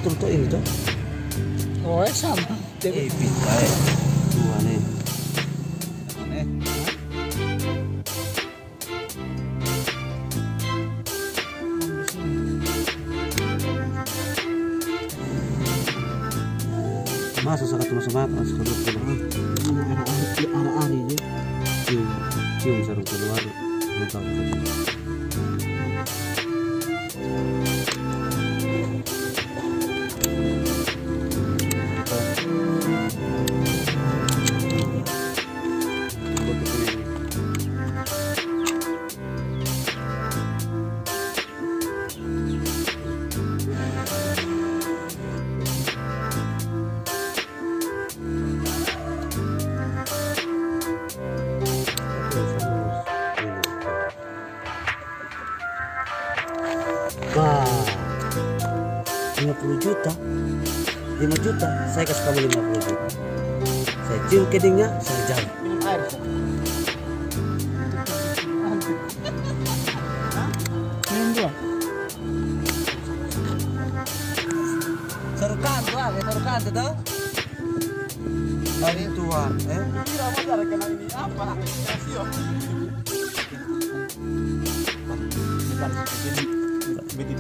atur tuh ini tuh. Oh, sama. Pindah ya. Dua nih. Masuk sangat masuk arah ini cium sarung keluar lupa wah 50 juta 5 juta saya kasih kamu 50 juta saya cium kedingnya saya jalan Minum air. Minum dua. sarukan tuh tuh dari tuan Kira mau cara kena ini apa? Kasio. Bukan seperti ini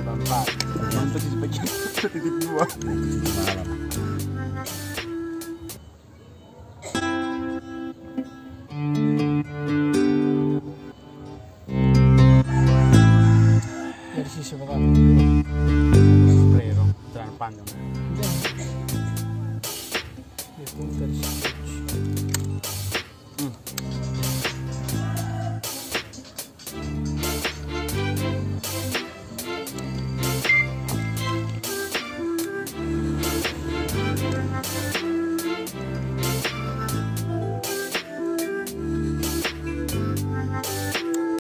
tempat. Untuk seperti dua. malam Dari sisi bawah. Prero, terang panjang.